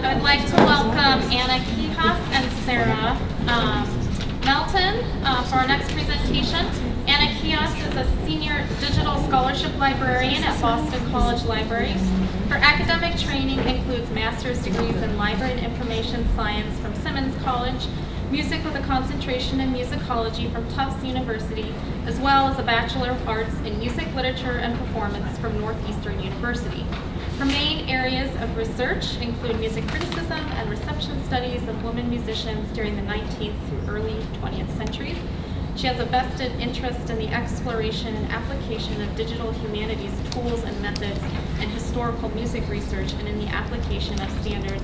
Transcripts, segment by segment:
I would like to welcome Anna Kijas and Sarah Melton for our next presentation. Anna Kijas is a senior digital scholarship librarian at Boston College Libraries. Her academic training includes master's degrees in library and information science from Simmons College, music with a concentration in musicology from Tufts University, as well as a Bachelor of Arts in Music, Literature, and Performance from Northeastern University. Her main areas of research include music criticism and reception studies of women musicians during the 19th through early 20th centuries. She has a vested interest in the exploration and application of digital humanities tools and methods in historical music research and in the application of standards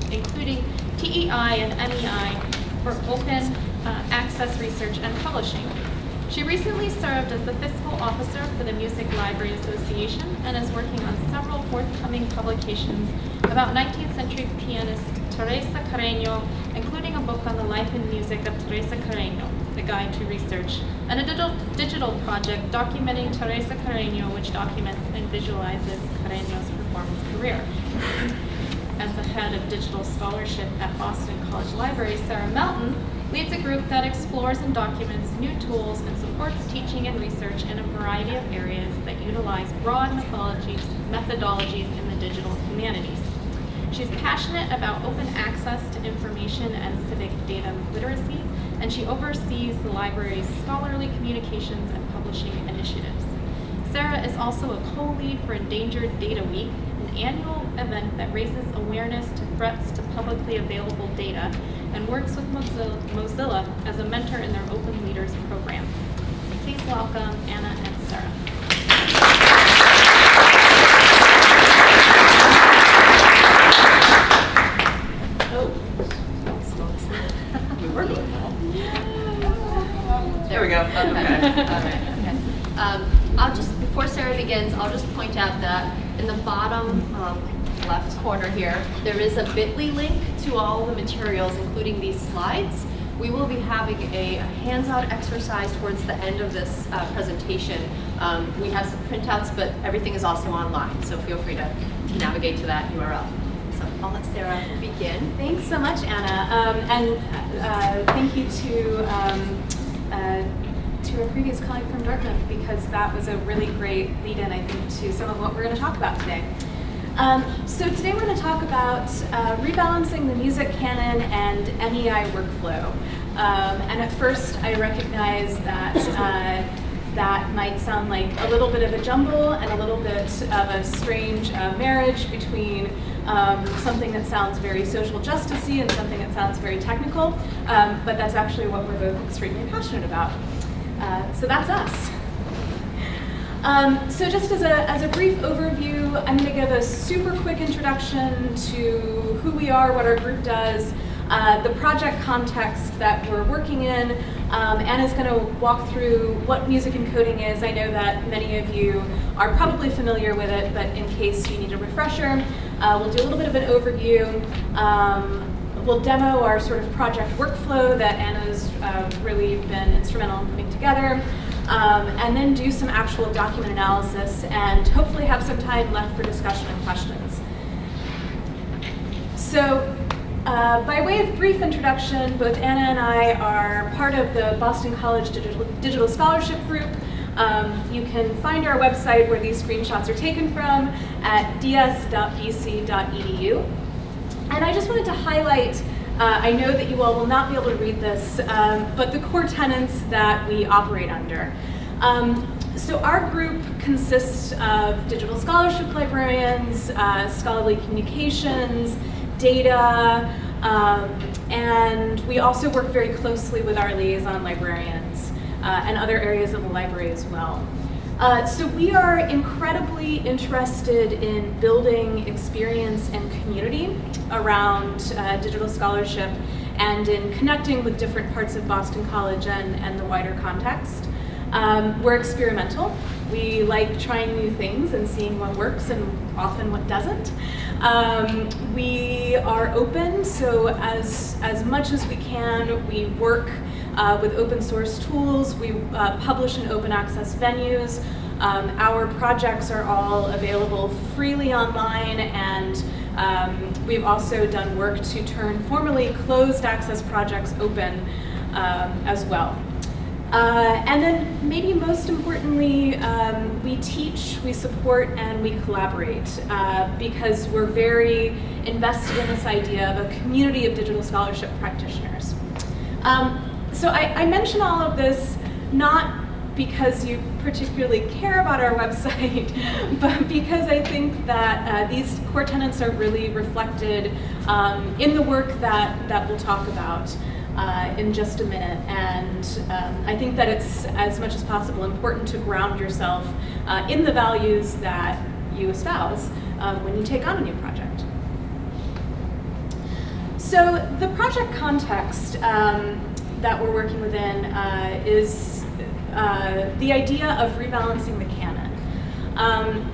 including TEI and MEI for open access research and publishing. She recently served as the fiscal officer for the Music Library Association and is working on several forthcoming publications about 19th century pianist Teresa Carreño, including a book on the life and music of Teresa Carreño, The Guide to Research, and a digital project documenting Teresa Carreño, which documents and visualizes Carreño's performance career. As the head of digital scholarship at Boston College Libraries, Sarah Melton leads a group that explores and documents new tools and supports teaching and research in a variety of areas that utilize broad methodologies in the digital humanities. She's passionate about open access to information and civic data literacy, and she oversees the library's scholarly communications and publishing initiatives. Sarah is also a co-lead for Endangered Data Week, an annual event that raises awareness to threats to publicly available data and works with Mozilla as a mentor in their Open Leaders program. Please welcome Anna and Sarah. There we go. Okay. All right. Okay. Before Sarah begins, I'll just point out that in the bottom left corner here, there is a bit.ly link to all the materials, including these slides. We will be having a hands-on exercise towards the end of this presentation. We have some printouts, but everything is also online, so feel free to navigate to that URL. So I'll let Sarah begin. Thanks so much, Anna, and thank you to our previous colleague from Dartmouth, because that was a really great lead-in, I think, to some of what we're going to talk about today. So today we're going to talk about rebalancing the music canon and MEI workflow. And at first I recognize that that might sound like a little bit of a jumble and a little bit of a strange marriage between something that sounds very social justice-y and something that sounds very technical, but that's actually what we're both extremely passionate about. So that's us. So just as a brief overview, I'm going to give a super quick introduction to who we are, what our group does, the project context that we're working in. Anna's going to walk through what music encoding is. I know that many of you are probably familiar with it, but in case you need a refresher, we'll do a little bit of an overview. We'll demo our sort of project workflow that Anna's really been instrumental in putting together. And then do some actual document analysis and hopefully have some time left for discussion and questions. So by way of brief introduction, both Anna and I are part of the Boston College Digital Scholarship Group. You can find our website where these screenshots are taken from at ds.bc.edu. And I just wanted to highlight, I know that you all will not be able to read this, but the core tenets that we operate under. So our group consists of digital scholarship librarians, scholarly communications, data, and we also work very closely with our liaison librarians and other areas of the library as well. So we are incredibly interested in building experience and community around digital scholarship and in connecting with different parts of Boston College and the wider context. We're experimental. We like trying new things and seeing what works and often what doesn't. We are open, so as much as we can, we work with open source tools. We publish in open access venues. Our projects are all available freely online, and we've also done work to turn formerly closed access projects open as well. And then maybe most importantly, we teach, we support, and we collaborate because we're very invested in this idea of a community of digital scholarship practitioners. So I mention all of this not because you particularly care about our website, but because I think that these core tenets are really reflected in the work that we'll talk about in just a minute. And I think that it's, as much as possible, important to ground yourself in the values that you espouse when you take on a new project. So the project context that we're working within is the idea of rebalancing the canon.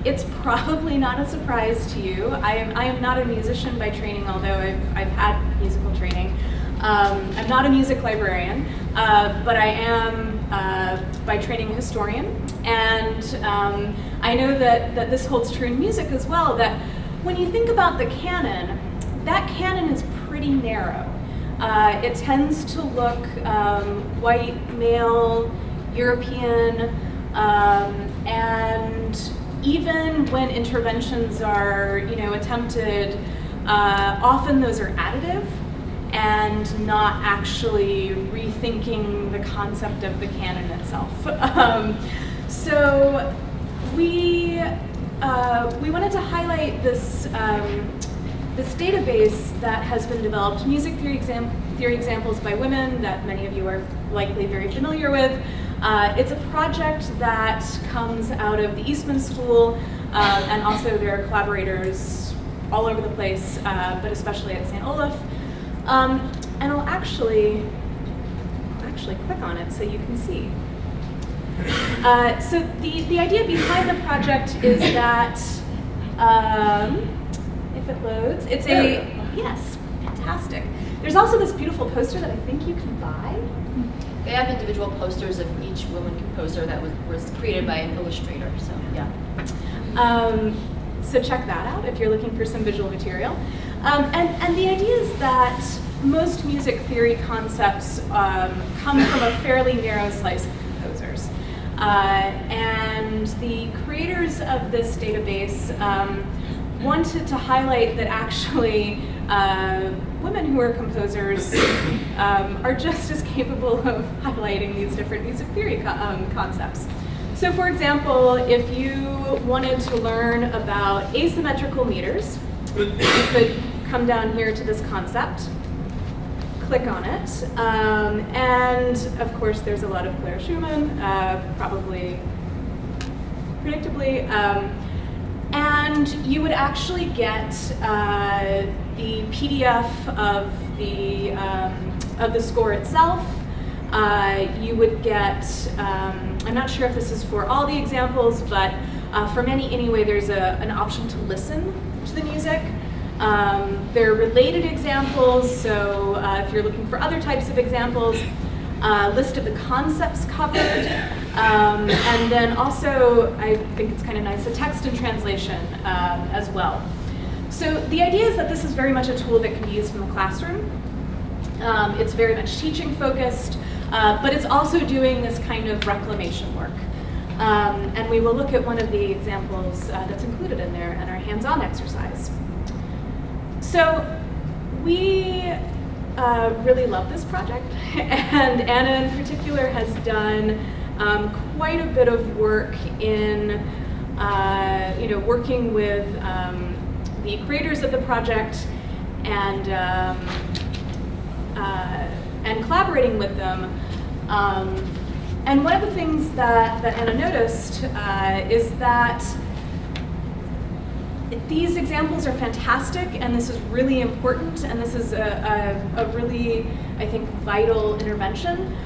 It's probably not a surprise to you. I am not a musician by training, although I've had musical training. I'm not a music librarian, but I am by training a historian. And I know that this holds true in music as well, that when you think about the canon, that canon is pretty narrow. It tends to look white, male, European, and even when interventions are, attempted, often those are additive and not actually rethinking the concept of the canon itself. So we wanted to highlight this database that has been developed, music theory examples by women, that many of you are likely very familiar with. It's a project that comes out of the Eastman School, and also there are collaborators all over the place, but especially at St. Olaf. And I'll actually click on it so you can see. So the idea behind the project is that, if it loads, it's yes, fantastic. There's also this beautiful poster that I think you can buy. They have individual posters of each woman composer that was created by an illustrator, so yeah. So check that out if you're looking for some visual material. And the idea is that most music theory concepts come from a fairly narrow slice of composers. And the creators of this database wanted to highlight that actually women who are composers are just as capable of highlighting these different music theory concepts. So for example, if you wanted to learn about asymmetrical meters, you could come down here to this concept, click on it, and of course there's a lot of Claire Schumann, probably predictably, and you would actually get the PDF of the score itself. You would get, I'm not sure if this is for all the examples, but for many anyway, there's an option to listen to the music. There are related examples, so if you're looking for other types of examples, list of the concepts covered, and then also, I think it's kind of nice, a text and translation as well. So the idea is that this is very much a tool that can be used in the classroom. It's very much teaching focused, but it's also doing this kind of reclamation work. And we will look at one of the examples that's included in there in our hands-on exercise. So we really love this project, and Anna in particular has done quite a bit of work in working with the creators of the project and collaborating with them. And one of the things that Anna noticed is that these examples are fantastic, and this is really important, and this is a really, I think, vital intervention.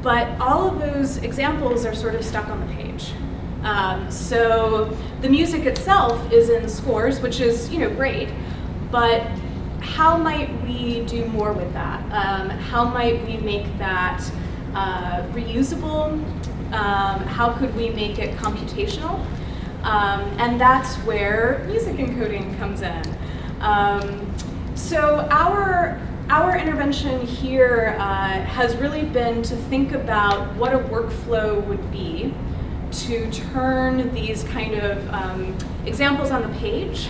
But all of those examples are sort of stuck on the page. So the music itself is in scores, which is great, but how might we do more with that? How might we make that reusable? How could we make it computational? And that's where music encoding comes in. So our intervention here has really been to think about what a workflow would be to turn these kind of examples on the page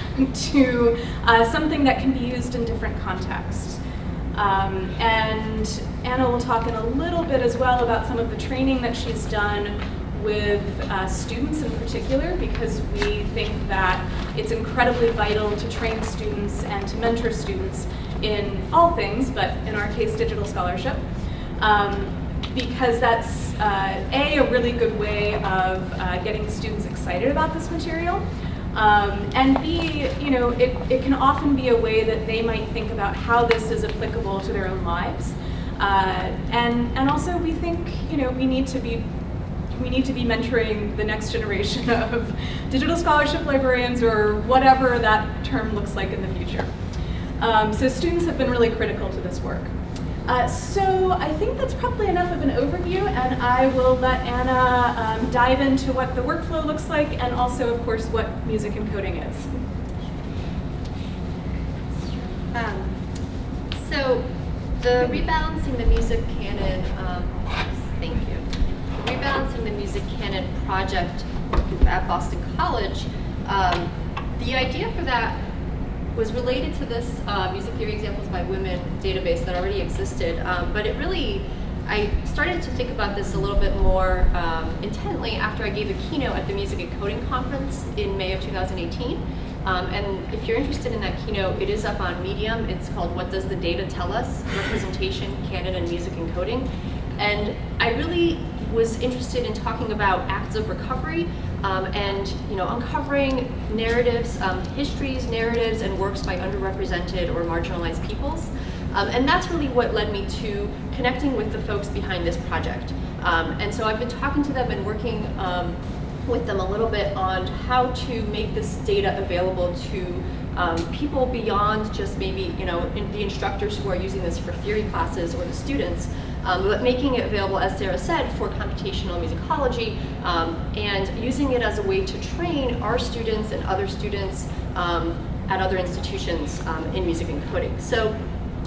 to something that can be used in different contexts. And Anna will talk in a little bit as well about some of the training that she's done with students in particular, because we think that it's incredibly vital to train students and to mentor students in all things, but in our case, digital scholarship, because that's a really good way of getting students excited about this material, and B, it can often be a way that they might think about how this is applicable to their own lives, and also we think we need to be mentoring the next generation of digital scholarship librarians, or whatever that term looks like in the future. So students have been really critical to this work. So I think that's probably enough of an overview, and I will let Anna dive into what the workflow looks like, and also, of course, what music encoding is. So the Rebalancing the Music Canon, thank you. The Rebalancing the Music Canon project at Boston College, the idea for that was related to this Music Theory Examples by Women database that already existed, but I started to think about this a little bit more intently after I gave a keynote at the Music Encoding Conference in May of 2018. And if you're interested in that keynote, it is up on Medium. It's called What Does the Data Tell Us? Representation, Canon, and Music Encoding. And I really was interested in talking about acts of recovery and uncovering narratives, histories, narratives, and works by underrepresented or marginalized peoples. And that's really what led me to connecting with the folks behind this project. And so I've been talking to them and working with them a little bit on how to make this data available to people beyond just maybe the instructors who are using this for theory classes or the students, but making it available, as Sarah said, for computational musicology, and using it as a way to train our students and other students at other institutions in music encoding. So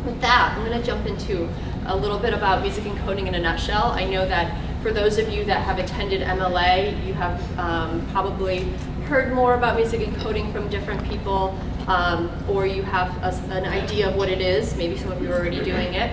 with that, I'm going to jump into a little bit about music encoding in a nutshell. I know that for those of you that have attended MLA, you have probably heard more about music encoding from different people, or you have an idea of what it is. Maybe some of you are already doing it.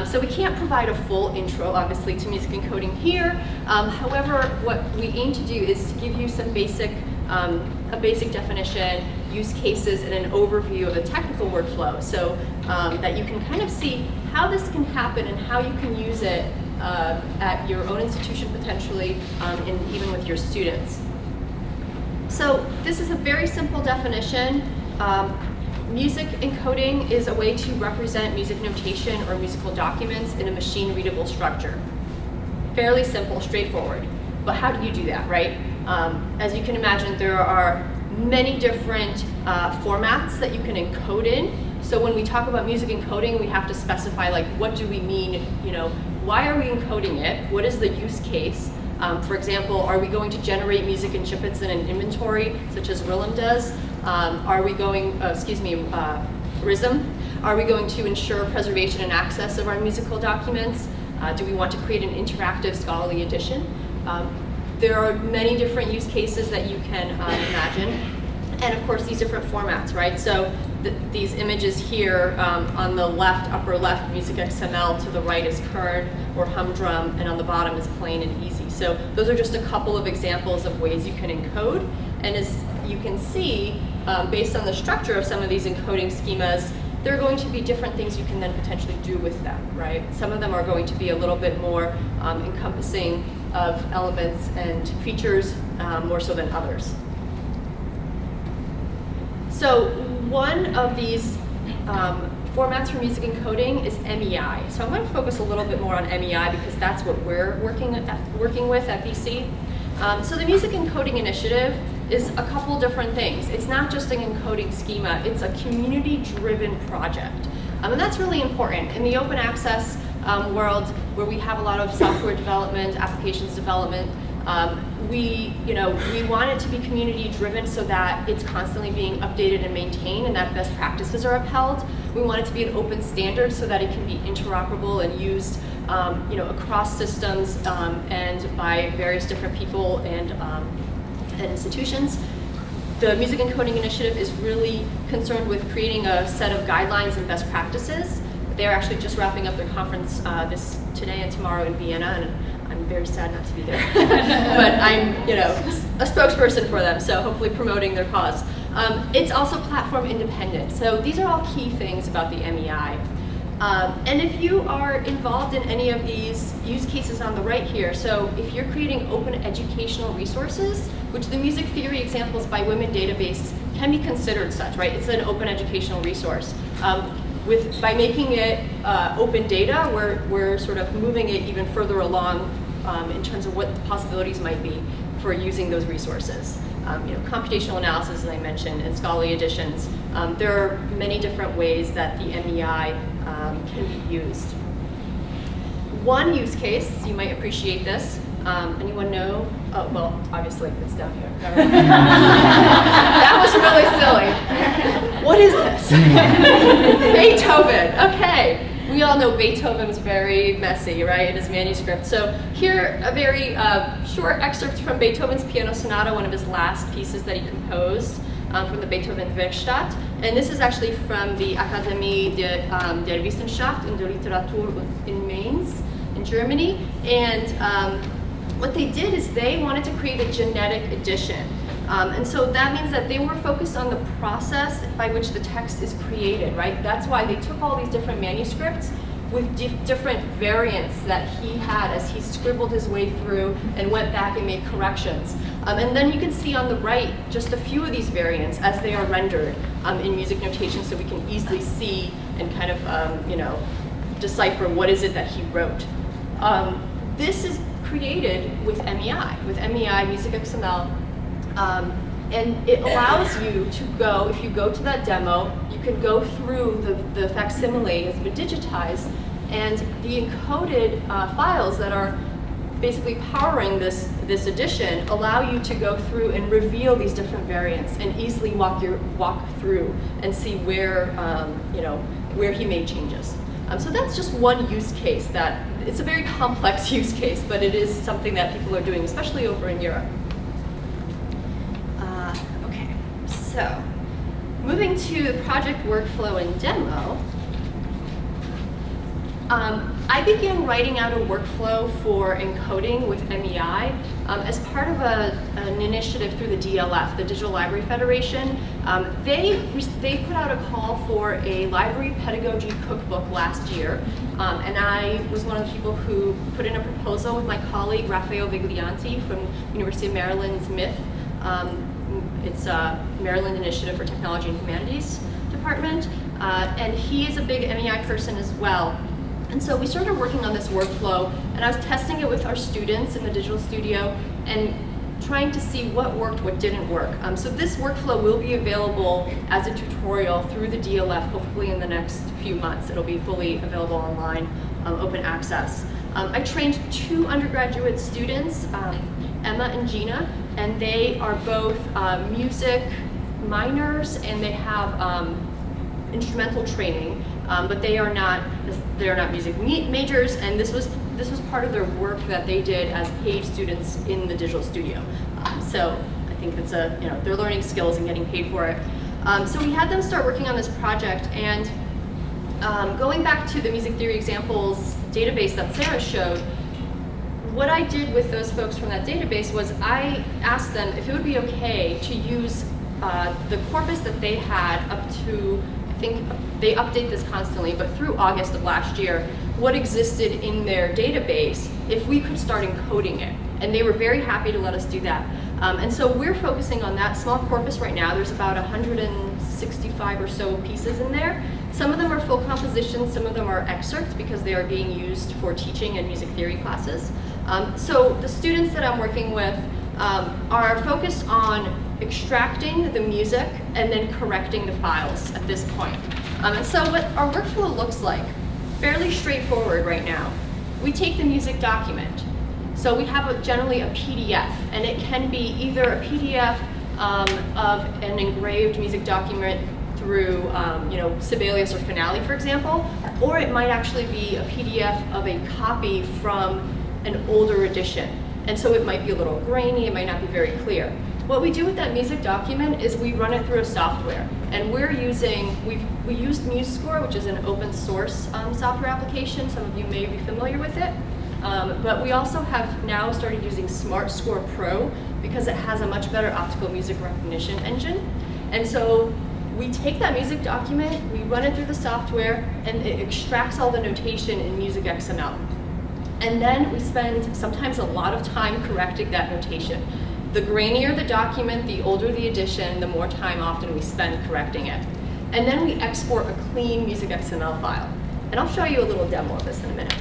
So we can't provide a full intro, obviously, to music encoding here. However, what we aim to do is to give you some a basic definition, use cases, and an overview of the technical workflow, so that you can kind of see how this can happen and how you can use it at your own institution potentially, and even with your students. So this is a very simple definition. Music encoding is a way to represent music notation or musical documents in a machine-readable structure. Fairly simple, straightforward. But how do you do that, right? As you can imagine, there are many different formats that you can encode in. So when we talk about music encoding, we have to specify, like, what do we mean, why are we encoding it? What is the use case? For example, are we going to generate music and snippets in an inventory, such as RILM does? Are we going, RISM? Are we going to ensure preservation and access of our musical documents? Do we want to create an interactive scholarly edition? There are many different use cases that you can imagine. And of course, these different formats, right? So these images here, on the left, upper left, music XML, to the right is Kern or humdrum, and on the bottom is plain and easy. So those are just a couple of examples of ways you can encode. And as you can see, based on the structure of some of these encoding schemas, there are going to be different things you can then potentially do with them, right? Some of them are going to be a little bit more encompassing of elements and features, more so than others. So one of these formats for music encoding is MEI. So I'm going to focus a little bit more on MEI because that's what we're working with at BC. So the Music Encoding Initiative is a couple different things. It's not just an encoding schema, it's a community-driven project. And that's really important. In the open access world where we have a lot of software development, applications development. We want it to be community driven so that it's constantly being updated and maintained and that best practices are upheld. We want it to be an open standard so that it can be interoperable and used across systems and by various different people and institutions. The Music and Coding Initiative is really concerned with creating a set of guidelines and best practices. They're actually just wrapping up their conference today and tomorrow in Vienna, and I'm very sad not to be there. But I'm, a spokesperson for them, so hopefully promoting their cause. It's also platform independent. So these are all key things about the MEI. And if you are involved in any of these use cases on the right here, so if you're creating open educational resources, which the Music Theory Examples by Women database can be considered such, right? It's an open educational resource. By making it open data, we're sort of moving it even further along in terms of what the possibilities might be for using those resources. Computational analysis, as I mentioned, and scholarly editions. There are many different ways that the MEI can be used. One use case, you might appreciate this. Anyone know? Oh, well, obviously it's down here. That was really silly. What is this? Beethoven. Okay. We all know Beethoven was very messy, right, in his manuscript. So here, a very short excerpt from Beethoven's Piano Sonata, one of his last pieces that he composed from the Beethoven Werkstatt. And this is actually from the Akademie der Wissenschaft und der Literatur in Mainz, in Germany. And what they did is they wanted to create a genetic edition. And so that means that they were focused on the process by which the text is created, right? That's why they took all these different manuscripts with different variants that he had as he scribbled his way through and went back and made corrections. And then you can see on the right just a few of these variants as they are rendered in music notation, so we can easily see and kind of decipher what is it that he wrote. This is created with MEI, Music XML. And it allows you to go, if you go to that demo, you can go through the facsimile has been digitized, and the encoded files that are basically powering this edition allow you to go through and reveal these different variants and easily walk through and see where where he made changes. So that's just one use case that it's a very complex use case, but it is something that people are doing, especially over in Europe. So, moving to the project workflow and demo, I began writing out a workflow for encoding with MEI as part of an initiative through the DLF, the Digital Library Federation. They put out a call for a library pedagogy cookbook last year, and I was one of the people who put in a proposal with my colleague Raphael Viglianti from University of Maryland's MIF. It's a Maryland Initiative for Technology and Humanities Department, and he is a big MEI person as well. And so we started working on this workflow, and I was testing it with our students in the digital studio and trying to see what worked, what didn't work. So this workflow will be available as a tutorial through the DLF, hopefully in the next few months. It'll be fully available online, open access. I trained 2 undergraduate students, Emma and Gina, and they are both music minors, and they have instrumental training, but they are not music majors, and this was part of their work that they did as paid students in the digital studio. So I think it's they're learning skills and getting paid for it. So we had them start working on this project, and going back to the Music Theory Examples database that Sarah showed, what I did with those folks from that database was I asked them if it would be okay to use the corpus that they had up to, I think they update this constantly, but through August of last year, what existed in their database if we could start encoding it. And they were very happy to let us do that. And so we're focusing on that small corpus right now. There's about 165 or so pieces in there. Some of them are full compositions, some of them are excerpts because they are being used for teaching and music theory classes. So the students that I'm working with are focused on extracting the music and then correcting the files at this point. And so what our workflow looks like fairly straightforward right now. We take the music document. So we have generally a PDF, and it can be either a PDF of an engraved music document through Sibelius or Finale, for example, or it might actually be a PDF of a copy from an older edition. And so it might be a little grainy, it might not be very clear. What we do with that music document is we run it through a software, and we used MuseScore, which is an open source software application. Some of you may be familiar with it. But we also have now started using SmartScore Pro because it has a much better optical music recognition engine. And so we take that music document, we run it through the software, and it extracts all the notation in Music XML. And then we spend sometimes a lot of time correcting that notation. The grainier the document, the older the edition, the more time often we spend correcting it. And then we export a clean Music XML file. And I'll show you a little demo of this in a minute.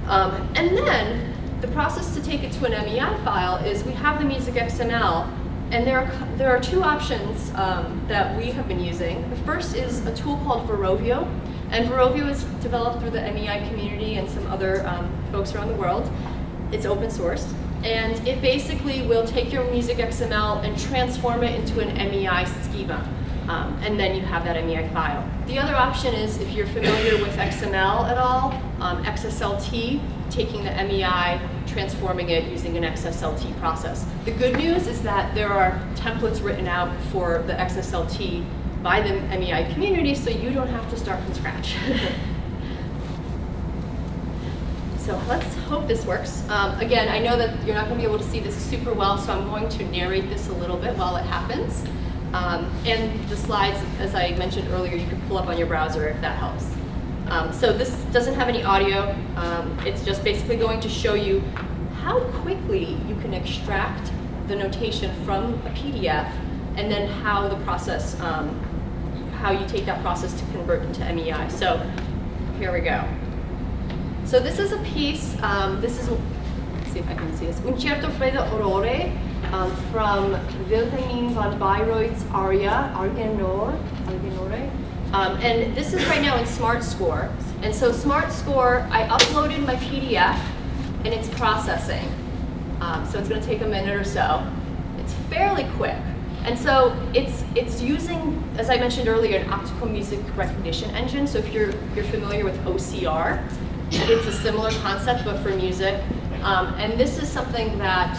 And then the process to take it to an MEI file is we have the Music XML, and there are two options that we have been using. The first is a tool called Verovio, and Verovio is developed through the MEI community and some other folks around the world. It's open source, and it basically will take your Music XML and transform it into an MEI schema. And then you have that MEI file. The other option is, if you're familiar with XML at all, XSLT, taking the MEI, transforming it using an XSLT process. The good news is that there are templates written out for the XSLT by the MEI community, so you don't have to start from scratch. So let's hope this works. Again, I know that you're not going to be able to see this super well, so I'm going to narrate this a little bit while it happens. And the slides, as I mentioned earlier, you can pull up on your browser if that helps. So this doesn't have any audio. It's just basically going to show you how quickly you can extract the notation from a PDF, and then how the process, how you take that process to convert into MEI. So here we go. So this is a piece, let's see if I can see this, Un certo freddo aurore, from Wilhelmine van Bayreut's aria, Argenore. And this is right now in SmartScore. And so SmartScore, I uploaded my PDF, and it's processing. So it's going to take a minute or so. It's fairly quick. And so it's using, as I mentioned earlier, an optical music recognition engine. So if you're familiar with OCR, it's a similar concept, but for music. And this is something that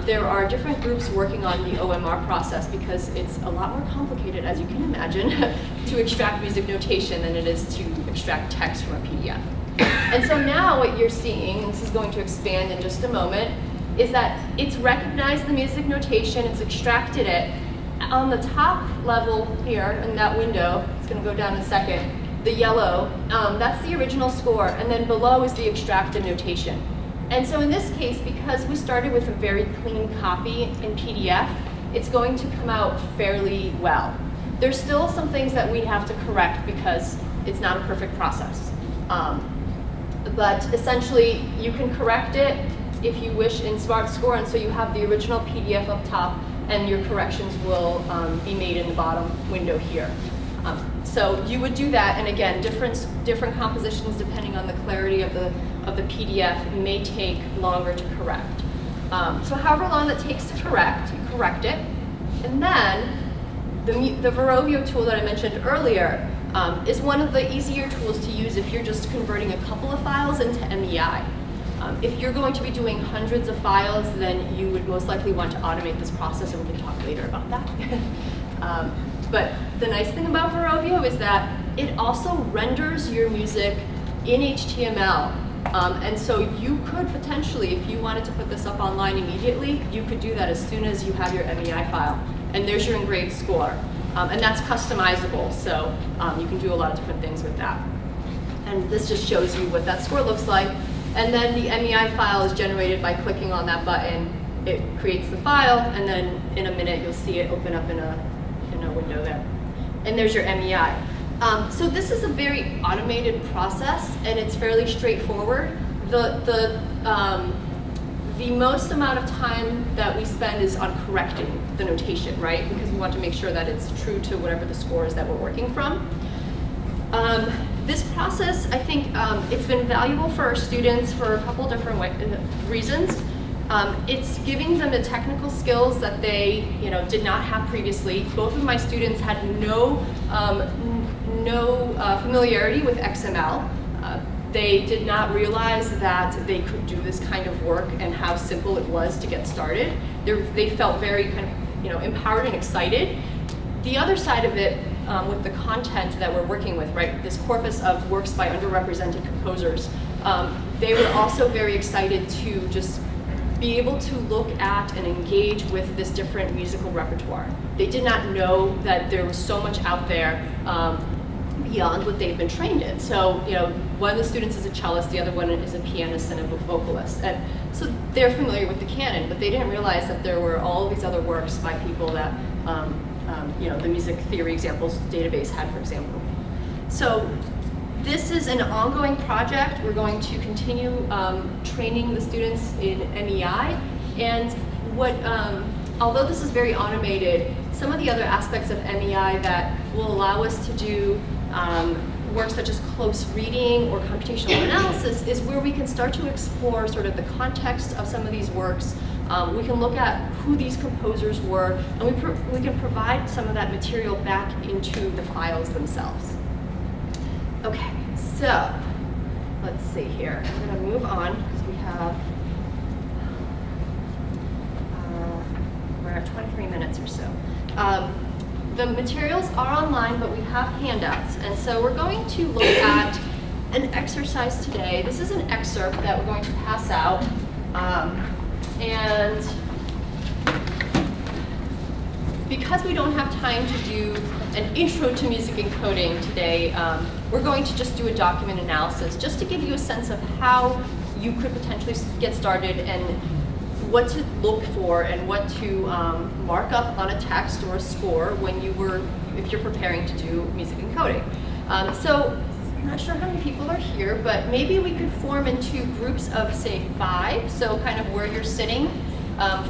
there are different groups working on the OMR process, because it's a lot more complicated, as you can imagine, to extract music notation than it is to extract text from a PDF. And so now what you're seeing, and this is going to expand in just a moment, is that it's recognized the music notation, it's extracted it. On the top level here in that window, it's going to go down in a second, the yellow, that's the original score, and then below is the extracted notation. And so in this case, because we started with a very clean copy in PDF, it's going to come out fairly well. There's still some things that we have to correct because it's not a perfect process. But essentially, you can correct it if you wish in SmartScore, and so you have the original PDF up top, and your corrections will be made in the bottom window here. So you would do that, and again, different compositions depending on the clarity of the PDF may take longer to correct. So however long that takes to correct, you correct it, and then the Verovio tool that I mentioned earlier is one of the easier tools to use if you're just converting a couple of files into MEI. If you're going to be doing hundreds of files, then you would most likely want to automate this process, and we can talk later about that. But the nice thing about Verovio is that it also renders your music in HTML. And so you could potentially, if you wanted to put this up online immediately, you could do that as soon as you have your MEI file. And there's your engraved score. And that's customizable, so you can do a lot of different things with that. And this just shows you what that score looks like. And then the MEI file is generated by clicking on that button. It creates the file, and then in a minute you'll see it open up in a window there. And there's your MEI. So this is a very automated process, and it's fairly straightforward. The most amount of time that we spend is on correcting the notation, right? Because we want to make sure that it's true to whatever the score is that we're working from. This process, I think, it's been valuable for our students for a couple different reasons. It's giving them the technical skills that they, did not have previously. Both of my students had no familiarity with XML. They did not realize that they could do this kind of work and how simple it was to get started. They felt very kind of, empowered and excited. The other side of it, with the content that we're working with, right, this corpus of works by underrepresented composers, they were also very excited to just be able to look at and engage with this different musical repertoire. They did not know that there was so much out there beyond what they've been trained in. So, one of the students is a cellist, the other one is a pianist and a vocalist. And so they're familiar with the canon, but they didn't realize that there were all these other works by people that, the music theory examples database had, for example. So this is an ongoing project. We're going to continue training the students in MEI. And although this is very automated, some of the other aspects of MEI that will allow us to do work such as close reading or computational analysis is where we can start to explore sort of the context of some of these works. We can look at who these composers were, and we can provide some of that material back into the files themselves. Okay, so let's see here. I'm going to move on because we have, we're at 23 minutes or so. The materials are online, but we have handouts, and so we're going to look at an exercise today. This is an excerpt that we're going to pass out, and because we don't have time to do an intro to music encoding today, we're going to just do a document analysis just to give you a sense of how you could potentially get started and what to look for and what to mark up on a text or a score if you're preparing to do music encoding. So I'm not sure how many people are here, but maybe we could form into groups of, say, 5, so kind of where you're sitting.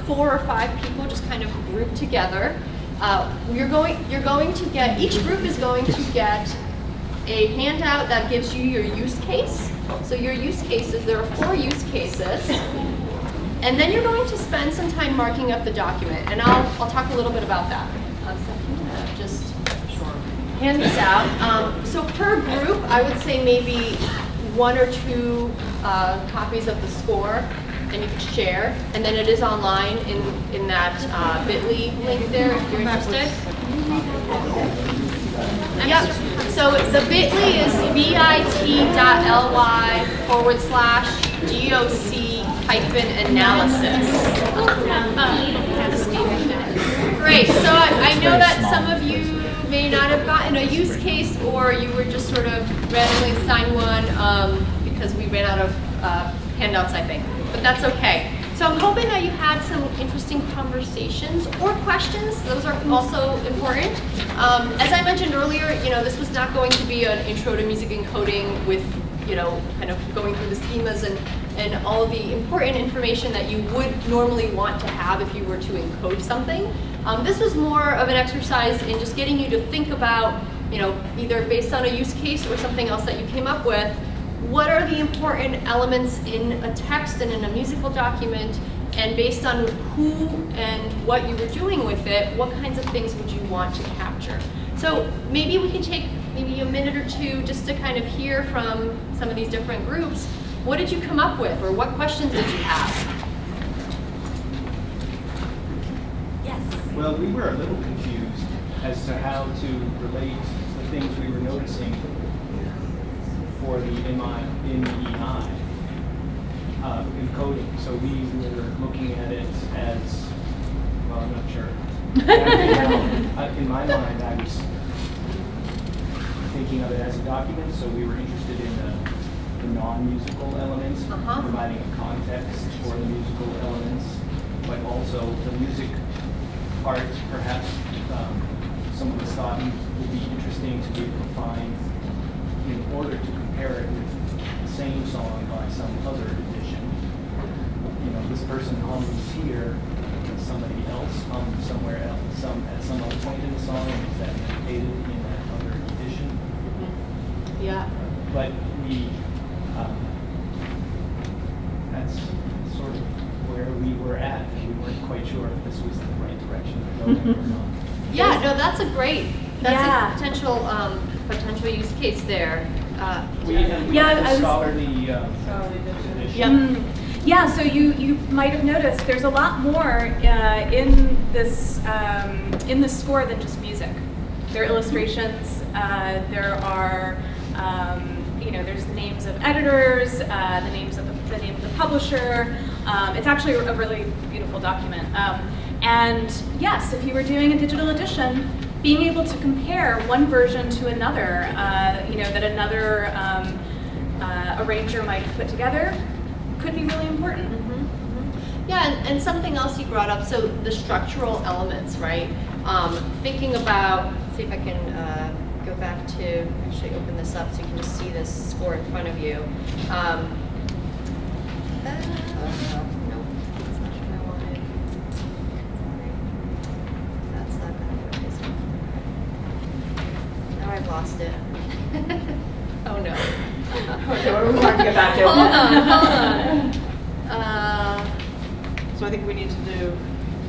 4 or 5 people just kind of group together. You're going to get, each group is going to get a handout that gives you your use case. So your use cases, there are 4 use cases. And then you're going to spend some time marking up the document, and I'll talk a little bit about that. So I'm gonna just hand these out. So per group, I would say maybe 1 or 2 copies of the score, and you can share. And then it is online in that bit.ly link there if you're interested. Yep. So the bit.ly is bit.ly/doc-analysis. Great. So I know that some of you may not have gotten a use case, or you were just sort of randomly assigned one because we ran out of handouts, I think. But that's okay. So I'm hoping that you had some interesting conversations or questions. Those are also important. As I mentioned earlier, this was not going to be an intro to music encoding with, kind of going through the schemas and all of the important information that you would normally want to have if you were to encode something. This was more of an exercise in just getting you to think about, either based on a use case or something else that you came up with, what are the important elements in a text and in a musical document, and based on who and what you were doing with it, what kinds of things would you want to capture? So maybe we can take maybe a minute or 2 just to kind of hear from some of these different groups. What did you come up with, or what questions did you have? Yes? Well, we were a little confused as to how to relate the things we were noticing for the MEI encoding. So we were looking at it as, well, I'm not sure. In my mind, I was thinking of it as a document, so we were interested in the non-musical elements, providing a context for the musical elements, but also the music part, perhaps some of us thought would be interesting to be able to find in order to compare it with the same song by some other edition. This person hums here, and somebody else hums somewhere else, at some other point in the song, and is that indicated in that other edition? Yeah. but we, that's sort of where we were at, and we weren't quite sure if this was the right direction to go in or not. Yeah, no, that's Yeah. a potential use case there. We had Yeah, I the was- scholarly edition. Yeah, so you might have noticed there's a lot more in this score than just music. There are illustrations. There are there's the names of editors, the name of the publisher. It's actually a really beautiful document. And yes, if you were doing a digital edition, being able to compare one version to another, that another arranger might have put together, could be really important. Yeah, and something else you brought up, so the structural elements, right? Thinking about, see if I can go back to, actually open this up so you can just see this score in front of you. No, that's not what I wanted. Sorry. That's not going to be Now I've lost it. Oh no. Okay, what do we want to get back to? Hold on. So I think we need to do.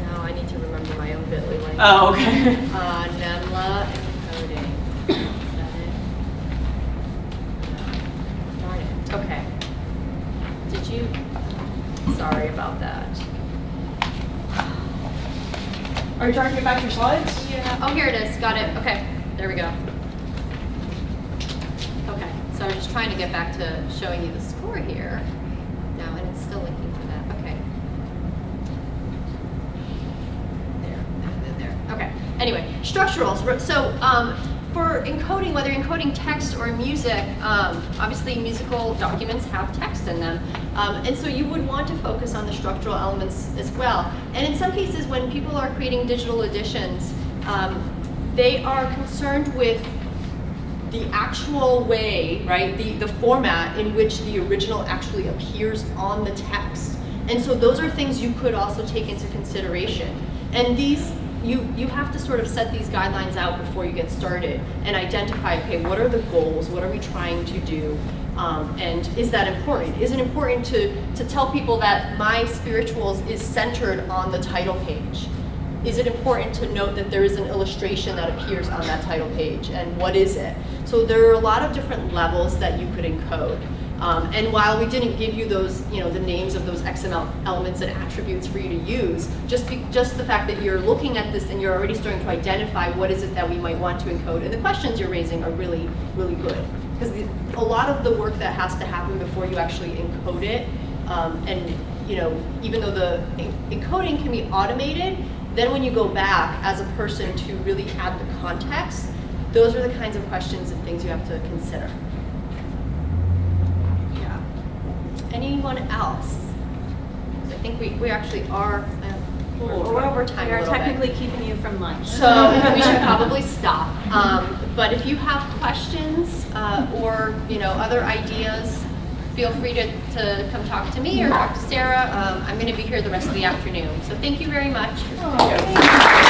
No, I need to remember my own bit.ly link. Oh, okay. NEMLA encoding. Is that it? No. Darn it. Okay. Did you? Sorry about that. Are you trying to get back to your slides? Yeah. Oh, here it is. Got it. Okay. There we go. Okay. So I was just trying to get back to showing you the score here. Now, and it's still linking to that. Okay. There. Okay. Anyway, structurals. So for encoding, whether encoding text or music, obviously musical documents have text in them. And so you would want to focus on the structural elements as well. And in some cases, when people are creating digital editions, they are concerned with the actual way, right, the format in which the original actually appears on the text. And so those are things you could also take into consideration. And these, you have to sort of set these guidelines out before you get started and identify, okay, what are the goals? What are we trying to do? And is that important? Is it important to tell people that my spirituals is centered on the title page? Is it important to note that there is an illustration that appears on that title page, and what is it? So there are a lot of different levels that you could encode. And while we didn't give you those, the names of those XML elements and attributes for you to use, just the fact that you're looking at this and you're already starting to identify what is it that we might want to encode, and the questions you're raising are really, really good. Because a lot of the work that has to happen before you actually encode it, and even though the encoding can be automated, then when you go back as a person to really add the context, those are the kinds of questions and things you have to consider. Yeah. Anyone else? I think we actually are, we're over time We a are little bit. technically keeping you from lunch. So we should probably stop. But if you have questions or other ideas, feel free to come talk to me or talk to Sarah. I'm going to be here the rest of the afternoon. So thank you very much. Oh.